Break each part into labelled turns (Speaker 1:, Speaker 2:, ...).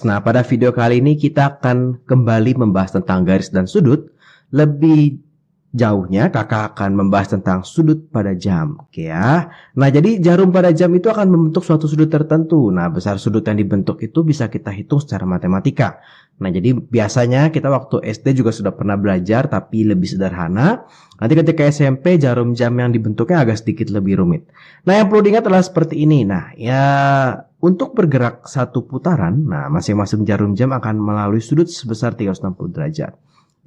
Speaker 1: Nah, pada video kali ini kita akan kembali membahas tentang garis dan sudut. Lebih jauhnya kakak akan membahas tentang sudut pada jam. Oke ya. Nah, jadi jarum pada jam itu akan membentuk suatu sudut tertentu. Nah, besar sudut yang dibentuk itu bisa kita hitung secara matematika. Nah, jadi biasanya kita waktu SD juga sudah pernah belajar, tapi lebih sederhana. Nanti ketika SMP, jarum jam yang dibentuknya agak sedikit lebih rumit. Nah, yang perlu diingat adalah seperti ini. Nah, ya untuk bergerak satu putaran, nah masing-masing jarum jam akan melalui sudut sebesar 360 derajat.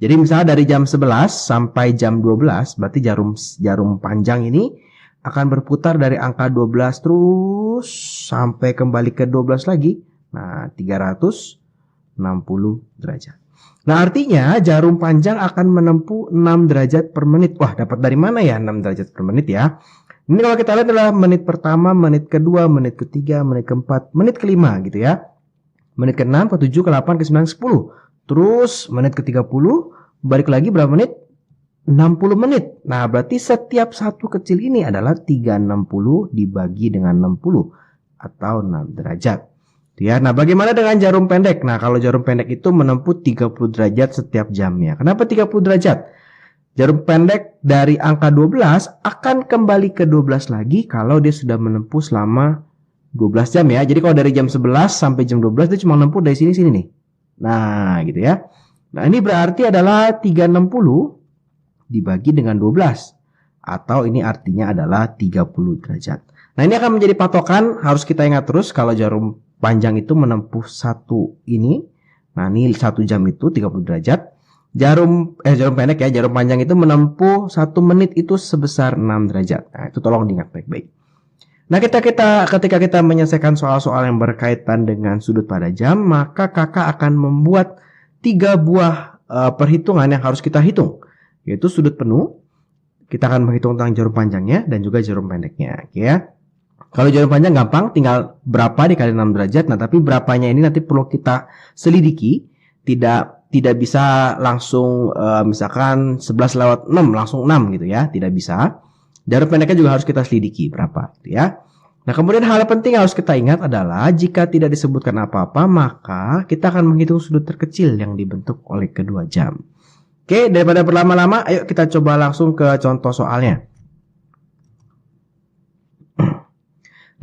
Speaker 1: Jadi misalnya dari jam 11 sampai jam 12, berarti jarum panjang ini akan berputar dari angka 12 terus sampai kembali ke 12 lagi. Nah, 360 derajat. Nah, artinya jarum panjang akan menempuh 6 derajat per menit. Wah, dapat dari mana ya 6 derajat per menit ya? Ini kalau kita lihat adalah menit pertama, menit kedua, menit ketiga, menit keempat, menit kelima gitu ya. Menit ke-6, ke-7, ke-8, ke-9, ke-10. Terus menit ke-30, balik lagi berapa menit? 60 menit. Nah, berarti setiap satu kecil ini adalah 360 dibagi dengan 60 atau 6 derajat. Ya, nah bagaimana dengan jarum pendek? Nah, kalau jarum pendek itu menempuh 30 derajat setiap jamnya. Kenapa 30 derajat? Jarum pendek dari angka 12 akan kembali ke 12 lagi kalau dia sudah menempuh selama 12 jam ya. Jadi kalau dari jam 11 sampai jam 12 dia cuma menempuh dari sini nih. Nah, gitu ya. Nah, ini berarti adalah 360 dibagi dengan 12. Atau ini artinya adalah 30 derajat. Nah, ini akan menjadi patokan, harus kita ingat terus kalau jarum panjang itu menempuh satu ini. Nah, ini 1 jam itu 30 derajat. Jarum pendek ya, jarum panjang itu menempuh 1 menit itu sebesar 6 derajat. Nah, itu tolong diingat baik-baik. Nah, ketika kita menyelesaikan soal-soal yang berkaitan dengan sudut pada jam, maka kakak akan membuat 3 buah perhitungan yang harus kita hitung, yaitu sudut penuh. Kita akan menghitung tentang jarum panjangnya dan juga jarum pendeknya, oke ya. Kalau jarum panjang gampang, tinggal berapa dikali 6 derajat. Nah, tapi berapanya ini nanti perlu kita selidiki. Tidak bisa langsung misalkan 11 lewat 6 langsung 6 gitu ya, tidak bisa. Jarum pendeknya juga harus kita selidiki berapa gitu ya. Nah, kemudian hal penting yang harus kita ingat adalah jika tidak disebutkan apa-apa, maka kita akan menghitung sudut terkecil yang dibentuk oleh kedua jam. Oke, daripada berlama-lama, ayo kita coba langsung ke contoh soalnya.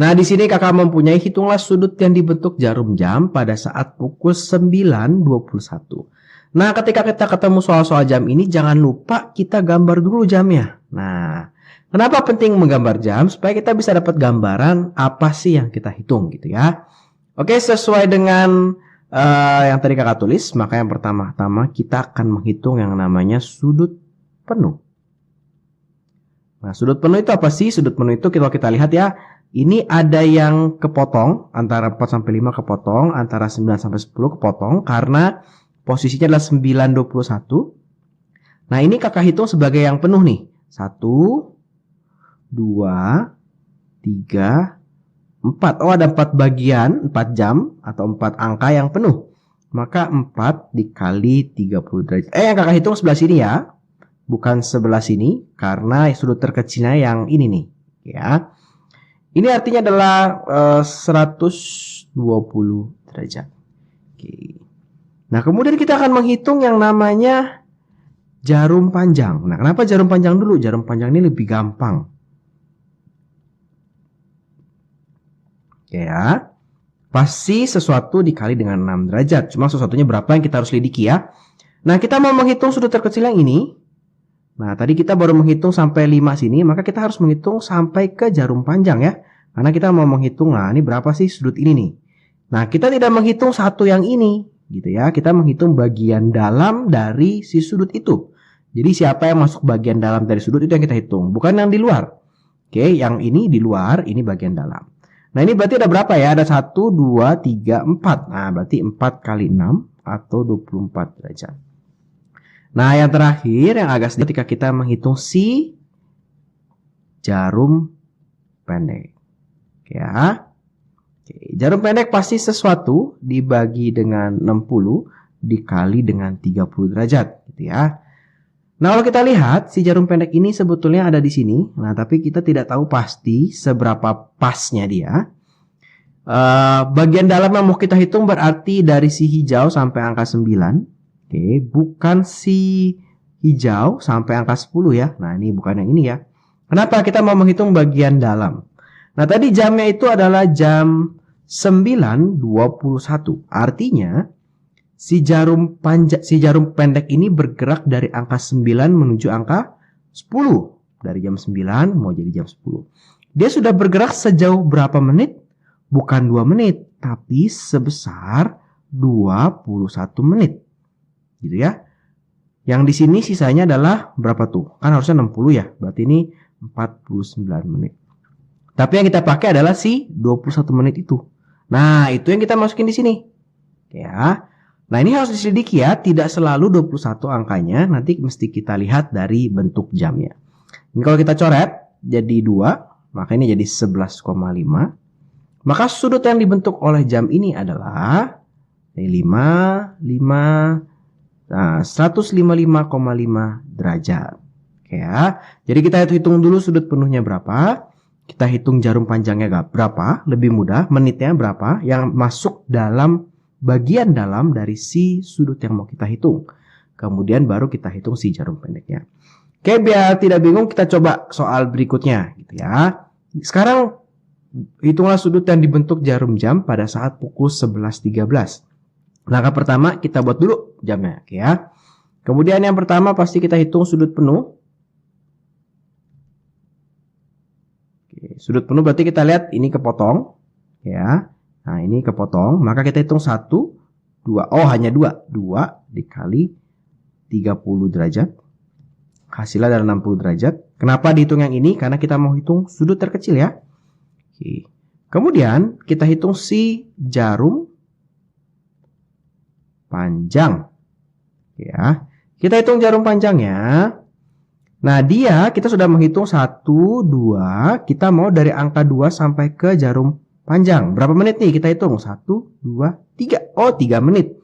Speaker 1: Nah, di sini kakak mempunyai hitunglah sudut yang dibentuk jarum jam pada saat pukul 9.21. Nah, ketika kita ketemu soal-soal jam ini, jangan lupa kita gambar dulu jamnya. Nah, kenapa penting menggambar jam? Supaya kita bisa dapat gambaran apa sih yang kita hitung gitu ya. Oke, sesuai dengan yang tadi kakak tulis, maka yang pertama-tama kita akan menghitung yang namanya sudut penuh. Nah, sudut penuh itu apa sih? Sudut penuh itu kalau kita lihat ya, ini ada yang kepotong, antara 4 sampai 5 kepotong, antara 9 sampai 10 kepotong, karena posisinya adalah 9.21. Nah, ini kakak hitung sebagai yang penuh nih. 1, 2, 3, 4. Oh, ada 4 bagian, 4 jam, atau 4 angka yang penuh. Maka 4 dikali 30 derajat. Yang kakak hitung sebelah sini ya. Bukan sebelah sini, karena sudut terkecilnya yang ini nih. Ya. Ini artinya adalah 120 derajat. Oke. Nah, kemudian kita akan menghitung yang namanya jarum panjang. Nah, kenapa jarum panjang dulu? Jarum panjang ini lebih gampang. Ya, pasti sesuatu dikali dengan 6 derajat. Cuma sesuatunya berapa yang kita harus lidiki ya. Nah, kita mau menghitung sudut terkecil yang ini. Nah, tadi kita baru menghitung sampai 5 sini, maka kita harus menghitung sampai ke jarum panjang ya. Karena kita mau menghitung, nah ini berapa sih sudut ini nih. Nah, kita tidak menghitung satu yang ini, gitu ya. Kita menghitung bagian dalam dari si sudut itu. Jadi siapa yang masuk bagian dalam dari sudut itu yang kita hitung, bukan yang di luar. Oke, yang ini di luar, ini bagian dalam. Nah, ini berarti ada berapa ya? Ada 1, 2, 3, 4. Nah, berarti 4 kali 6 atau 24 derajat. Nah, yang terakhir yang agak sedikit ketika kita menghitung si jarum pendek. Ya. Oke, jarum pendek pasti sesuatu dibagi dengan 60 dikali dengan 30 derajat gitu ya. Nah, kalau kita lihat si jarum pendek ini sebetulnya ada di sini. Nah, tapi kita tidak tahu pasti seberapa pasnya dia. Bagian dalam yang mau kita hitung berarti dari si hijau sampai angka 9. Oke, bukan si hijau sampai angka 10 ya. Nah, ini bukan yang ini ya. Kenapa kita mau menghitung bagian dalam? Nah, tadi jamnya itu adalah jam 9.21. Artinya si jarum pendek ini bergerak dari angka 9 menuju angka 10. Dari jam 9 mau jadi jam 10. Dia sudah bergerak sejauh berapa menit? Bukan 2 menit, tapi sebesar 21 menit. Gitu ya. Yang di sini sisanya adalah berapa tuh? Kan harusnya 60 ya. Berarti ini 49 menit. Tapi yang kita pakai adalah si 21 menit itu. Nah, itu yang kita masukin di sini. Ya. Nah, ini harus diselidiki ya. Tidak selalu 21 angkanya. Nanti mesti kita lihat dari bentuk jamnya. Ini kalau kita coret jadi 2, maka ini jadi 11,5. Maka sudut yang dibentuk oleh jam ini adalah 155,5 derajat. Oke ya. Jadi kita hitung dulu sudut penuhnya berapa. Kita hitung jarum panjangnya berapa. Lebih mudah. Menitnya berapa. Yang masuk dalam bagian dalam dari si sudut yang mau kita hitung. Kemudian baru kita hitung si jarum pendeknya. Oke, biar tidak bingung kita coba soal berikutnya. Gitu ya. Sekarang hitunglah sudut yang dibentuk jarum jam pada saat pukul 11.13. Langkah pertama kita buat dulu jamnya, oke ya. Kemudian yang pertama pasti kita hitung sudut penuh. Oke, sudut penuh berarti kita lihat ini kepotong, ya. Nah ini kepotong, maka kita hitung 1, 2, oh hanya 2 dikali 30 derajat. Hasilnya adalah 60 derajat. Kenapa dihitung yang ini? Karena kita mau hitung sudut terkecil ya. Oke. Kemudian kita hitung si jarum panjang. Ya. Kita hitung jarum panjangnya. Nah, kita sudah menghitung 1, 2. Kita mau dari angka 2 sampai ke jarum panjang. Berapa menit nih? Kita hitung. 1, 2, 3. Oh, 3 menit.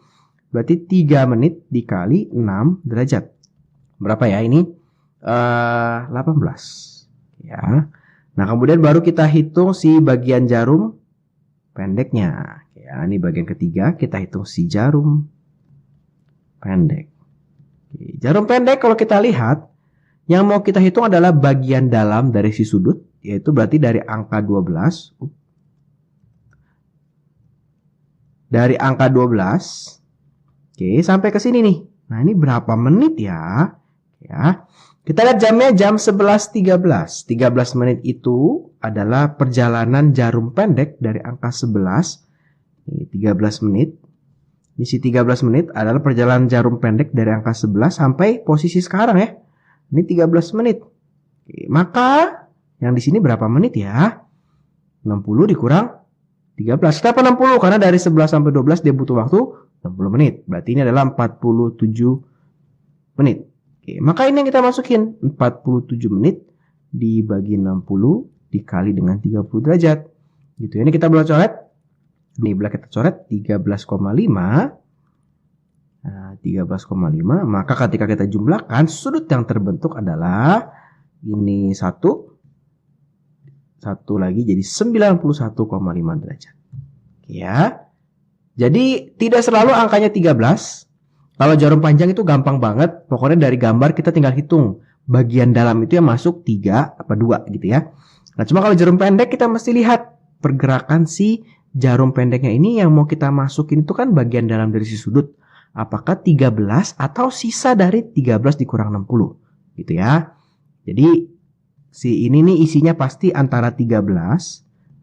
Speaker 1: Berarti 3 menit dikali 6 derajat. Berapa ya ini? 18. Ya. Nah, kemudian baru kita hitung si bagian jarum pendeknya. Ya, ini bagian ketiga. Kita hitung si jarum pendek. Oke, jarum pendek kalau kita lihat, yang mau kita hitung adalah bagian dalam dari si sudut, yaitu berarti dari angka 12. Dari angka 12, oke, sampai ke sini nih. Nah, ini berapa menit ya? Ya. Kita lihat jamnya jam 11.13. 13 menit itu adalah perjalanan jarum pendek dari angka 11. Ini 13 menit. Isi 13 menit adalah perjalanan jarum pendek dari angka 11 sampai posisi sekarang ya. Ini 13 menit. Oke, maka yang di sini berapa menit ya? 60 dikurang 13. Kenapa 60? Karena dari 11 sampai 12 dia butuh waktu 60 menit. Berarti ini adalah 47 menit. Oke, maka ini yang kita masukin. 47 menit dibagi 60 dikali dengan 30 derajat. Gitu. Ini kita boleh coret. Ini belah kita coret 13,5. Nah, 13,5. Maka ketika kita jumlahkan, sudut yang terbentuk adalah ini 1 lagi jadi 91,5 derajat. Ya. Jadi tidak selalu angkanya 13. Kalau jarum panjang itu gampang banget. Pokoknya dari gambar kita tinggal hitung bagian dalam itu yang masuk 3 apa 2 gitu ya. Nah, cuma kalau jarum pendek kita mesti lihat pergerakan si jarum pendeknya ini yang mau kita masukin itu kan bagian dalam dari si sudut. Apakah 13 atau sisa dari 13 dikurang 60 gitu ya. Jadi si ini nih isinya pasti antara 13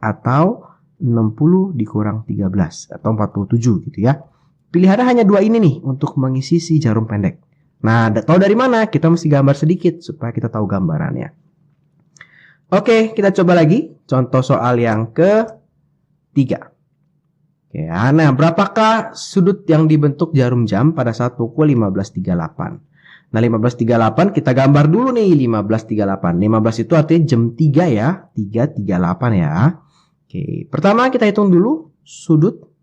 Speaker 1: atau 60 dikurang 13 atau 47 gitu ya. Pilihannya hanya 2 ini nih untuk mengisi si jarum pendek. Nah, tahu dari mana? Kita mesti gambar sedikit supaya kita tahu gambarannya. Oke, kita coba lagi contoh soal yang ketiga. Oke, nah berapakah sudut yang dibentuk jarum jam pada saat pukul 15.38? Nah, 15.38 kita gambar dulu nih 15.38. 15 itu artinya jam 3 ya. 3.38 ya. Oke, pertama kita hitung dulu sudut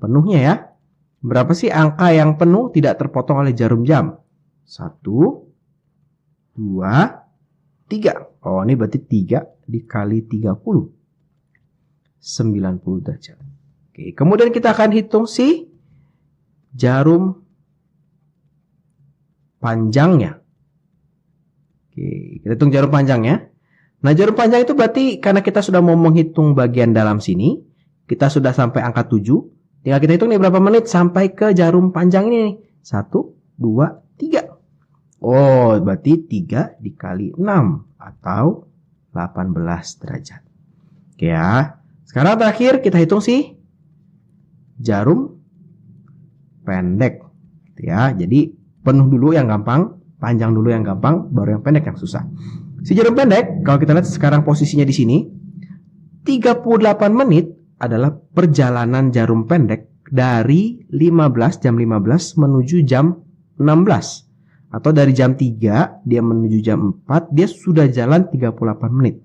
Speaker 1: penuhnya ya. Berapa sih angka yang penuh tidak terpotong oleh jarum jam? 1, 2, 3. Oh, ini berarti 3 dikali 30. 90 derajat. Oke, kemudian kita akan hitung si jarum panjangnya. Oke, kita hitung jarum panjangnya. Nah, jarum panjang itu berarti karena kita sudah mau menghitung bagian dalam sini, kita sudah sampai angka 7. Tinggal kita hitung nih berapa menit sampai ke jarum panjang ini nih. 1, 2, 3. Oh, berarti 3 dikali 6 atau 18 derajat. Oke ya. Sekarang terakhir kita hitung si jarum pendek. Ya, jadi penuh dulu yang gampang, panjang dulu yang gampang, baru yang pendek yang susah. Si jarum pendek, kalau kita lihat sekarang posisinya di sini, 38 menit adalah perjalanan jarum pendek dari jam 15 menuju jam 16. Atau dari jam 3 dia menuju jam 4, dia sudah jalan 38 menit.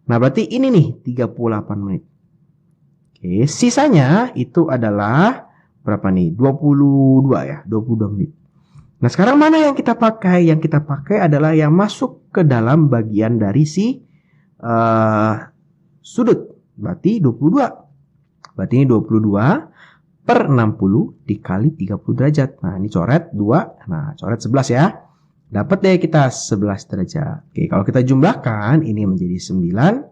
Speaker 1: Nah, berarti ini nih 38 menit. Oke, sisanya itu adalah berapa nih? 22 ya, 22 menit. Nah, sekarang mana yang kita pakai? Yang kita pakai adalah yang masuk ke dalam bagian dari si sudut. Berarti 22. Berarti ini 22 per 60 dikali 30 derajat. Nah, ini coret 2. Nah, coret 11 ya. Dapat deh kita 11 derajat. Oke, kalau kita jumlahkan, ini menjadi 119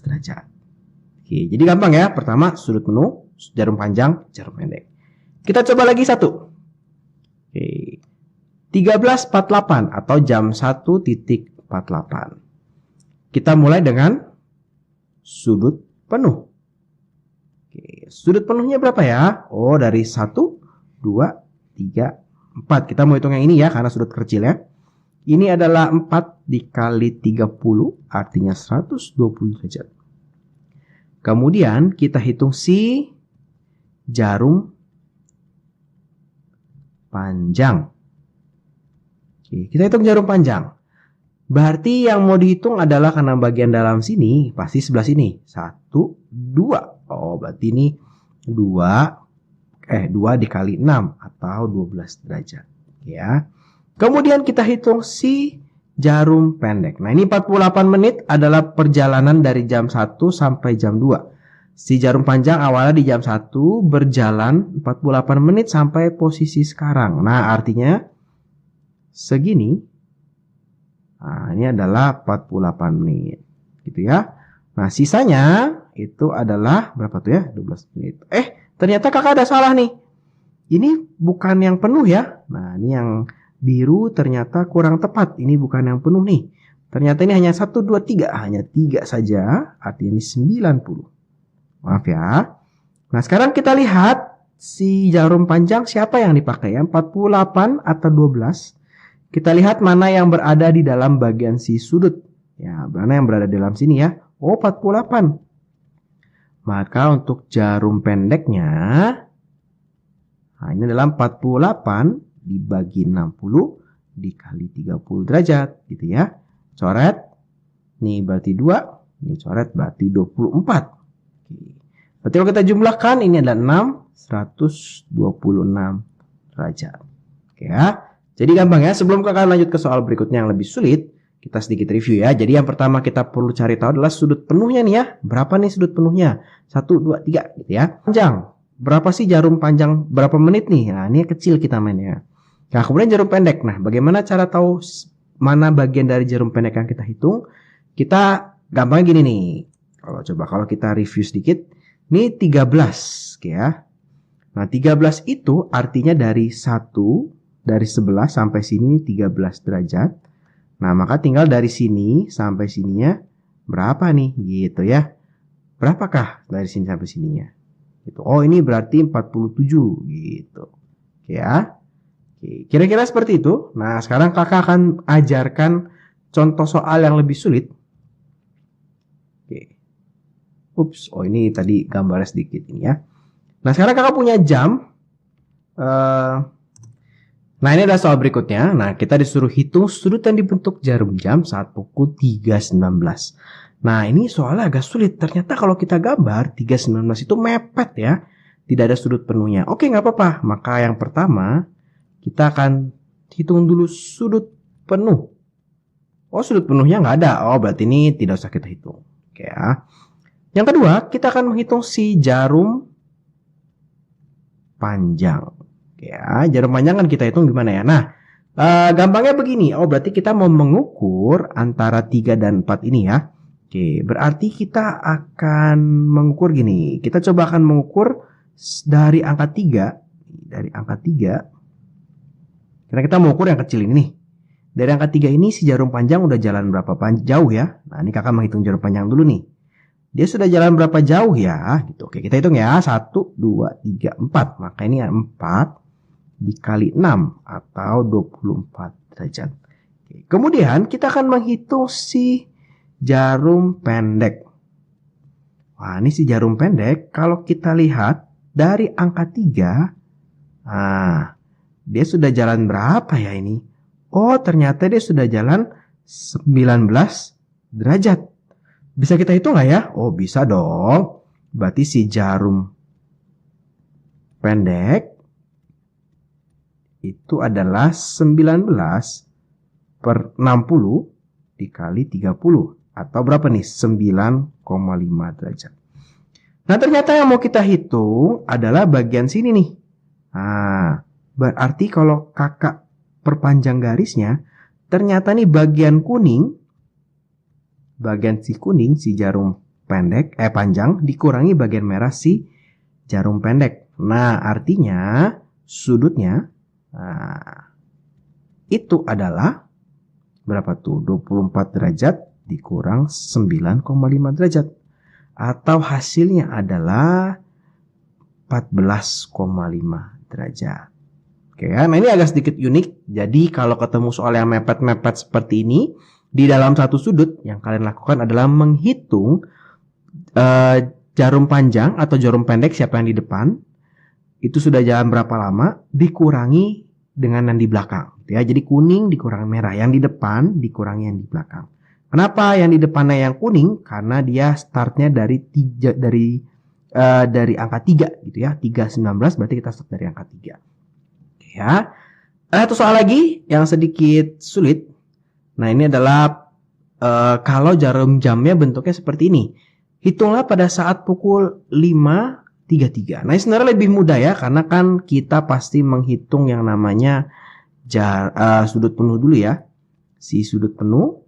Speaker 1: derajat. Oke, jadi gampang ya. Pertama, sudut penuh, jarum panjang, jarum pendek. Kita coba lagi satu. Oke. 13.48 atau jam 1.48. Kita mulai dengan sudut penuh. Oke, sudut penuhnya berapa ya? Oh, dari 1, 2, 3, 4. Kita mau hitung yang ini ya, karena sudut kecil ya. Ini adalah 4 dikali 30, artinya 120 derajat. Kemudian kita hitung si jarum panjang. Oke, kita hitung jarum panjang. Berarti yang mau dihitung adalah karena bagian dalam sini, pasti sebelah sini. 1, 2. Oh, berarti ini 2 dikali 6 atau 12 derajat. Ya. Kemudian kita hitung si jarum pendek. Nah, ini 48 menit adalah perjalanan dari jam 1 sampai jam 2. Si jarum panjang awalnya di jam 1 berjalan 48 menit sampai posisi sekarang. Nah, artinya segini. Nah, ini adalah 48 menit. Gitu ya. Nah, sisanya itu adalah berapa tuh ya? 12 menit. Ternyata kakak ada salah nih. Ini bukan yang penuh ya. Nah, ini yang biru ternyata kurang tepat. Ini bukan yang penuh nih. Ternyata ini hanya 1, 2, 3. Hanya 3 saja. Artinya ini 90. Maaf ya. Nah, sekarang kita lihat si jarum panjang siapa yang dipakai ya? 48 atau 12. Kita lihat mana yang berada di dalam bagian si sudut. Ya, mana yang berada di dalam sini ya? Oh, 48. Maka untuk jarum pendeknya, nah ini adalah 48 dibagi 60 dikali 30 derajat. Gitu ya. Coret. Ini berarti 2. Ini coret berarti 24. Berarti kalau kita jumlahkan ini adalah 126 derajat. Oke ya. Jadi gampang ya. Sebelum kakak lanjut ke soal berikutnya yang lebih sulit, kita sedikit review ya. Jadi yang pertama kita perlu cari tahu adalah sudut penuhnya nih ya. Berapa nih sudut penuhnya? 1, 2, 3 gitu ya. Panjang. Berapa sih jarum panjang? Berapa menit nih? Nah, ini kecil kita mainnya. Nah, kemudian jarum pendek. Nah, bagaimana cara tahu mana bagian dari jarum pendek yang kita hitung? Kita gampangnya gini nih. Kalau kita review sedikit, ini 13 ya. Nah, 13 itu artinya dari 11 sampai sini 13 derajat. Nah, maka tinggal dari sini sampai sininya berapa nih gitu ya. Berapakah dari sini sampai sininya? Gitu. Oh, ini berarti 47 gitu. Oke ya. Oke, kira-kira seperti itu. Nah, sekarang kakak akan ajarkan contoh soal yang lebih sulit. Oke. Ups, oh ini tadi gambarnya sedikit ini ya. Nah, sekarang kakak punya jam. Nah, ini adalah soal berikutnya. Nah, kita disuruh hitung sudut yang dibentuk jarum jam saat pukul 3.19. Nah, ini soalnya agak sulit. Ternyata kalau kita gambar 3.19 itu mepet ya. Tidak ada sudut penuhnya. Oke, nggak apa-apa. Maka yang pertama, kita akan hitung dulu sudut penuh. Oh, sudut penuhnya nggak ada. Oh, berarti ini tidak usah kita hitung. Oke ya. Yang kedua, kita akan menghitung si jarum panjang. Oke ya, jarum panjang kan kita hitung gimana ya? Nah, gampangnya begini. Oh, berarti kita mau mengukur antara 3 dan 4 ini ya. Oke, berarti kita akan mengukur gini. Kita coba akan mengukur dari angka 3. Dari angka 3. Karena kita mau ukur yang kecil ini nih. Dari angka 3 ini si jarum panjang udah jalan berapa jauh ya. Nah, ini kakak menghitung jarum panjang dulu nih. Dia sudah jalan berapa jauh ya? Gitu. Oke, kita hitung ya. 1, 2, 3, 4. Maka ini 4 dikali 6 atau 24 derajat. Oke. Kemudian kita akan menghitung si jarum pendek. Wah, ini si jarum pendek. Kalau kita lihat dari angka 3. Nah, dia sudah jalan berapa ya ini? Oh, ternyata dia sudah jalan 19 derajat. Bisa kita hitung nggak ya? Oh, bisa dong. Berarti si jarum pendek itu adalah 19 per 60 dikali 30. Atau berapa nih? 9,5 derajat. Nah, ternyata yang mau kita hitung adalah bagian sini nih. Nah, berarti kalau kakak perpanjang garisnya, ternyata nih bagian kuning, bagian si kuning, si jarum pendek, panjang, dikurangi bagian merah si jarum pendek. Nah, artinya sudutnya, itu adalah berapa tuh? 24 derajat dikurang 9,5 derajat. Atau hasilnya adalah 14,5 derajat. Oke ya, nah ini agak sedikit unik. Jadi kalau ketemu soal yang mepet-mepet seperti ini, di dalam satu sudut yang kalian lakukan adalah menghitung jarum panjang atau jarum pendek siapa yang di depan, itu sudah jalan berapa lama, dikurangi dengan yang di belakang. Ya, jadi kuning dikurangi merah, yang di depan dikurangi yang di belakang. Kenapa yang di depannya yang kuning? Karena dia startnya dari angka 3 gitu ya. 3,19 berarti kita start dari angka 3. Ya. Satu soal lagi yang sedikit sulit. Nah, ini adalah kalau jarum jamnya bentuknya seperti ini. Hitunglah pada saat pukul 5.33. Nah, ini sebenarnya lebih mudah ya, karena kan kita pasti menghitung yang namanya sudut penuh dulu ya. Si sudut penuh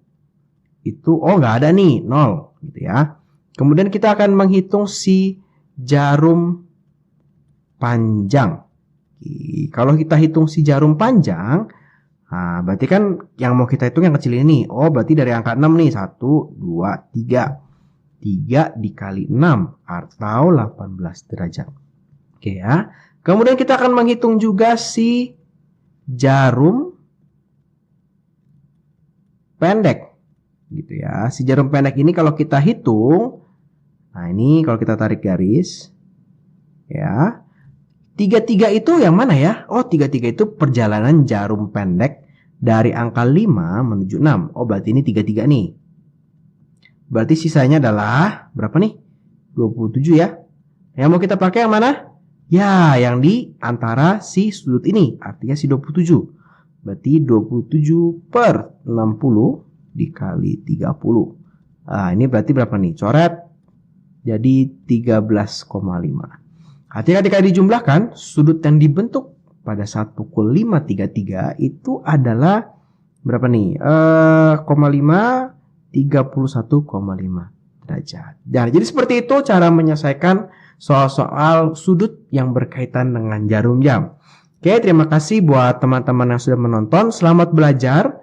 Speaker 1: itu, nggak ada nih, 0 gitu ya. Kemudian kita akan menghitung si jarum panjang. Kalau kita hitung si jarum panjang, nah, berarti kan yang mau kita hitung yang kecil ini. Oh, berarti dari angka 6 nih. 1, 2, 3. 3 dikali 6 atau 18 derajat. Oke ya. Kemudian kita akan menghitung juga si jarum pendek. Gitu ya. Si jarum pendek ini kalau kita hitung, nah ini kalau kita tarik garis, ya. 33 itu yang mana ya? Oh, 33 itu perjalanan jarum pendek dari angka 5 menuju 6. Oh, berarti ini 33 nih. Berarti sisanya adalah berapa nih? 27 ya. Yang mau kita pakai yang mana? Ya, yang di antara si sudut ini. Artinya si 27. Berarti 27 per 60 dikali 30. Nah, ini berarti berapa nih? Coret. Jadi 13,5. Artinya ketika dijumlahkan, sudut yang dibentuk pada saat pukul 5.33 itu adalah berapa nih? 31,5 derajat. Nah, jadi seperti itu cara menyelesaikan soal-soal sudut yang berkaitan dengan jarum jam. Oke, terima kasih buat teman-teman yang sudah menonton. Selamat belajar.